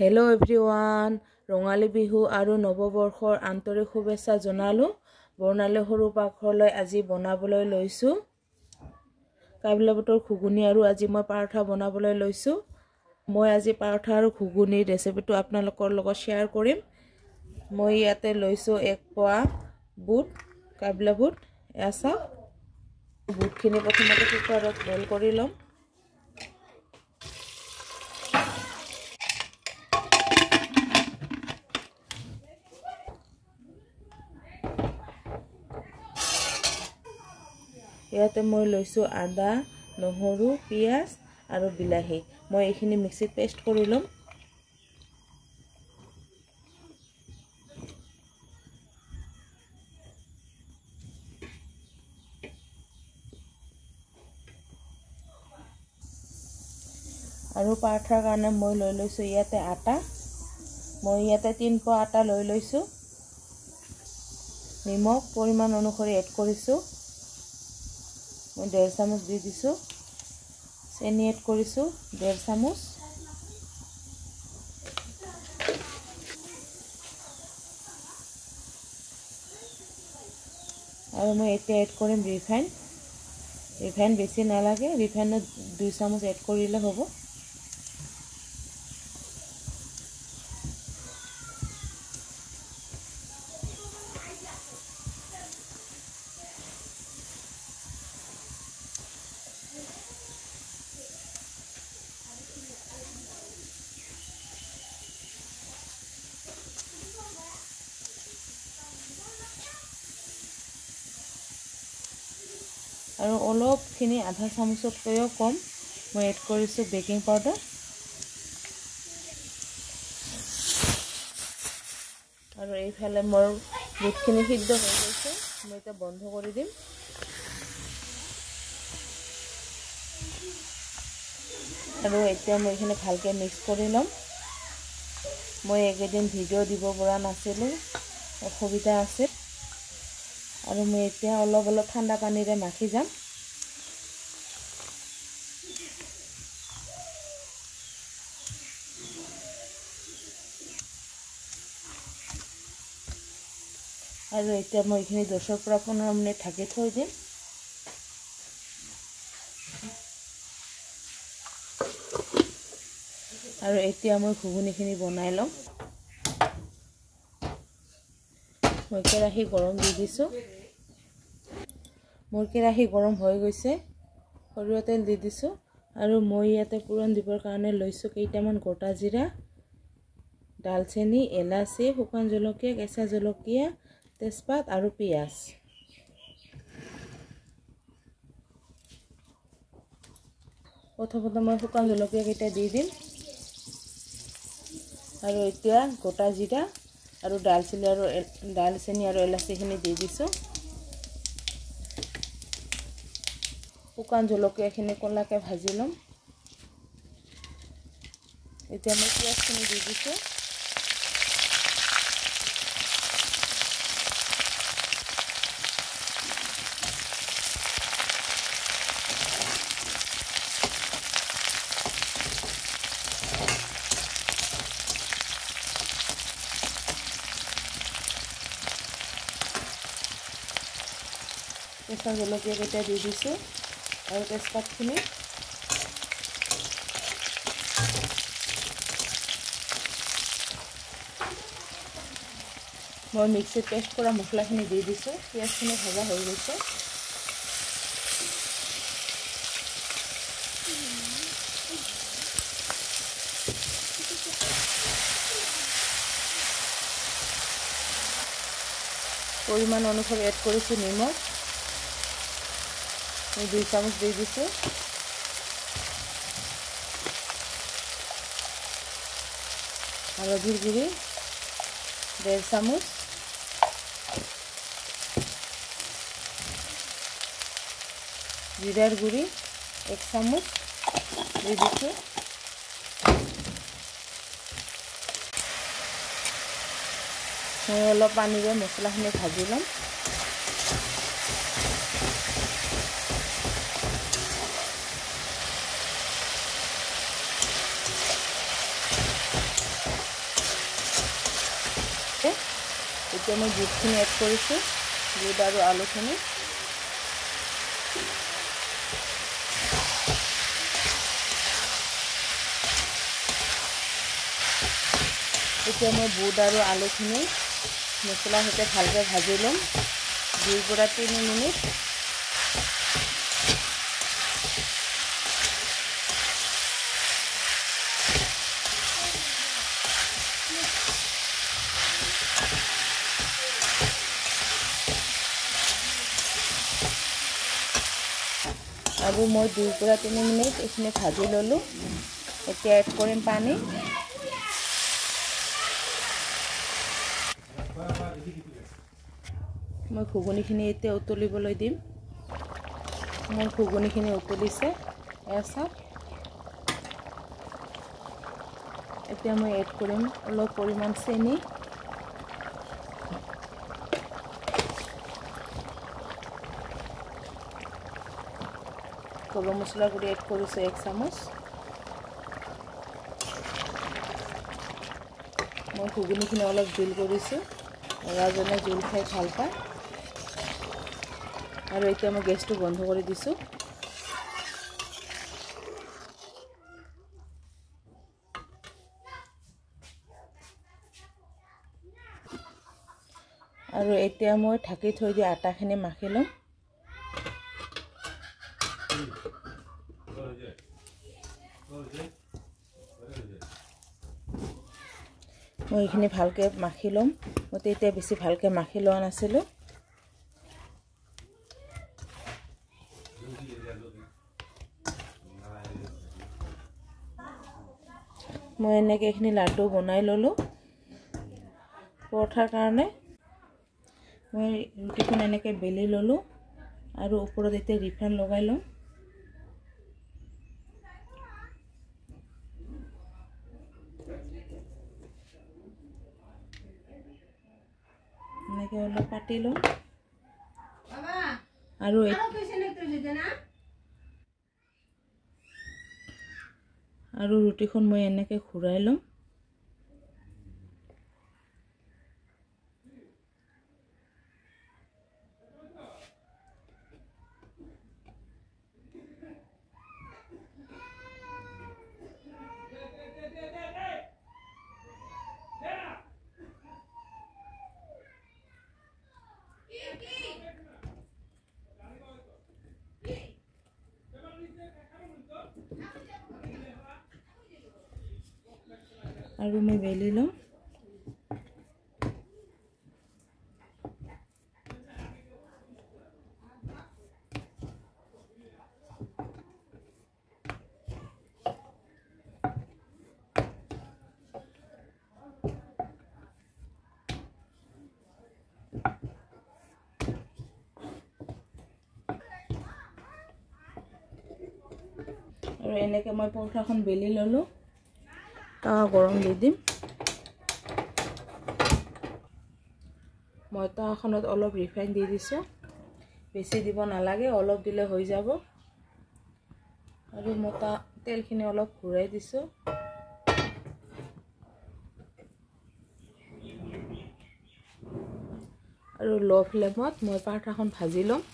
Hello everyone Rongali Bihu आरु नवबर्षर आंतरिक शुभेच्छा जनालो बर्णाले सरू पाकघरলৈ আজি বনাবলৈ লৈছো কাবলা বুটৰ ঘুগুনি আৰু আজি মই পাৰঠা বনাবলৈ লৈছো মই আজি পাৰঠা আৰু ঘুগুনিৰ ৰেচিপিটো আপোনালোকৰ লগত শেয়াৰ কৰিম মই ইয়াতে লৈছো এক পোৱা বুট কাবলা বুট এসা বুটখিনি প্ৰথমতে কুকাৰত বইল কৰি লম ইয়াতে মই লৈছো আদা নহৰু পিয়াজ আৰু বিলাহী মই এইখিনি মিক্সিত পেষ্ট কৰি লম আৰু পাৰঠাৰ কাৰণে মই লৈ লৈছো ইয়াতে আটা মই ইয়াতে 3 পোৱা আটা লৈ লৈছো নিমখ পৰিমাণ অনুসৰি এড কৰিছো মই 1.5 চামুচ দি দিছো চেনি এড কৰিছো 1.5 চামুচ আৰু মই এতিয়া এড কৰিম ৰিফাইন বেছি নালাগে ৰিফাইনত 2 চামুচ এড কৰিলে হ'ব আৰু অলপখিনি আধা চামুচতকৈও কম মই এড কৰিছো বেকিং পাউডাৰ আৰু এইফালে মোৰ বুটখিনি সিদ্ধ হৈ গৈছে মই এটা বন্ধ কৰি দিম আৰু এতিয়া মই এখানে ভালকে মিক্স কৰি লম মই একদিন ভিডিও দিব পৰা নাছিলো অসুবিধা আছে আৰু মই এতিয়া অলপ ঠাণ্ডা পানীৰে মাখি যাম আৰু এতিয়া মই এখিনি 10 পৰা 15 মিনিট ঢাকি থৈ দিম আৰু এতিয়া মই ঘুগুনিখিনি বনাই লম মই কেৰাহী গৰম দি দিছো মোৰ কেৰাহী গৰম হৈ গৈছে সৰিয়হ তেল দি দিছো আৰু মই ইয়াতে পুৰণ দিবৰ কাৰণে লৈছো কেইটামান গোটা জিৰা দালচেনি এলাচি শুকান জলকীয়া কেঁচা জলকীয়া তেজপাত আৰু পিয়াজ প্ৰথমতে মই শুকান জলকীয়া কেইটা দি দিম আৰু এতিয়া গোটা জিৰা আৰু দালচেনি আৰু এলাচিখিনি দি দিছো শুকান জলকীয়াখিনি কলাকে ভাজি লম এতিয়া মই পিয়াজখিনি দি দিছো কেঁচা জলকীয়া কেইটা দি দিছো আৰু তেজপাতখিনি মই মিক্সিত পেষ্ট কৰা মছলাখিনি দি দিছো পিয়াজখিনি ভাজা হৈ গৈছে পৰিমাণ অনুসৰি এড কৰিছো নিমখ মই 2 চামুচ দি দিছো হালধিৰ গুড়ি 1.5 চামুচ জিৰাৰ গুড়ি 1 চামুচ দি দিছো মই অলপ পানীৰে মছলাখিনি ভাজি লম এতিয়া মই বুটখিনি এড কৰিছোঁ, বুট আৰু আলুখিনি। এতিয়া মই বুট আৰু আলুখিনি মছলাৰ সৈতে ভালকৈ ভাজি ল'ম 2 পৰা 3 মিনিট। আৰু মই 2 পৰা 3 মিনিট এইখিনি ভাজি ল'লোঁ। এতিয়া এড কৰিম পানী। মই ঘুগুনিখিনি এতিয়া উতলিবলৈ দিম। মোৰ ঘুগুনিখিনি উতলিছে, এয়া চাওক। এতিয়া মই এড কৰিম অলপ পৰিমাণ চেনি। গৰম মছলা গুড়ি এড কৰিছোঁ 1 চামুচ। মই ঘুগুনিখিনি অলপ জোল কৰিছোঁ, ল'ৰাজনে জোল খাই ভাল পায়। আৰু এতিয়া মই গেছটো বন্ধ কৰি দিছোঁ। আৰু এতিয়া মই ঢাকি থৈ দিয়া আটাখিনি মাখি ল'ম। মই এইখিনি ভালকৈ মাখি ল'ম। মই তেতিয়া বেছি ভালকৈ মাখি লোৱা নাছিলোঁ। মই এনেকৈ এইখিনি লাডু বনাই ল'লোঁ পৰঠাৰ কাৰণে। মই ৰুটিখন এনেকৈ বেলি ল'লোঁ আৰু ওপৰত এতিয়া ৰিফাইন লগাই ল'ম। এনেকৈ অলপ পাতি ল'ম আৰু ৰুটিখন মই এনেকৈ ঘূৰাই ল'ম। আৰু মই বেলি ল'ম। আৰু এনেকৈ মই পৰঠাখন বেলি ল'লোঁ। তাৱা গৰম দি দিম। মই তাৱাখনত অলপ ৰিফাইন দি দিছোঁ, বেছি দিব নালাগে, অলপ দিলে হৈ যাব। আৰু মই তেলখিনি অলপ ঘূৰাই দিছোঁ। আৰু ল' ফ্লেমত মই পৰঠাখন ভাজি ল'ম।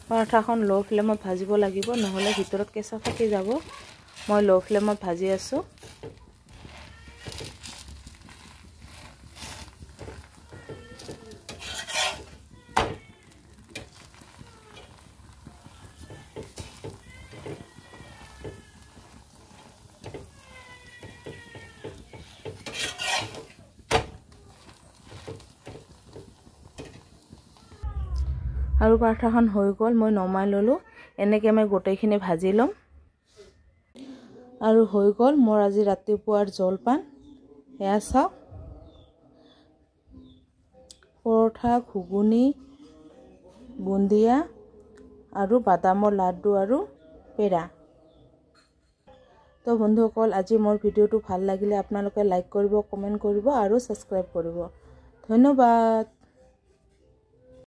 পৰঠাখন ল' ফ্লেমত ভাজিব লাগিব, নহ'লে ভিতৰত কেঁচা থাকি যাব। মই ল' ফ্লেমত ভাজি আছোঁ। আৰু পৰঠাখন হৈ গ'ল, মই নমাই ল'লোঁ। এনেকৈ মই গোটেইখিনি ভাজি ল'ম। আৰু হৈ গ'ল মোৰ আজি ৰাতিপুৱাৰ জলপান। এয়া চাওক, পৰঠা, ঘুগুনি, বুন্দিয়া আৰু বাদামৰ লাড্ডু আৰু পেৰা। তো বন্ধুসকল আজি মোৰ ভিডিঅ'টো ভাল লাগিলে আপোনালোকে লাইক কৰিব, কমেণ্ট কৰিব আৰু ছাবস্ক্ৰাইব কৰিব। ধন্যবাদ।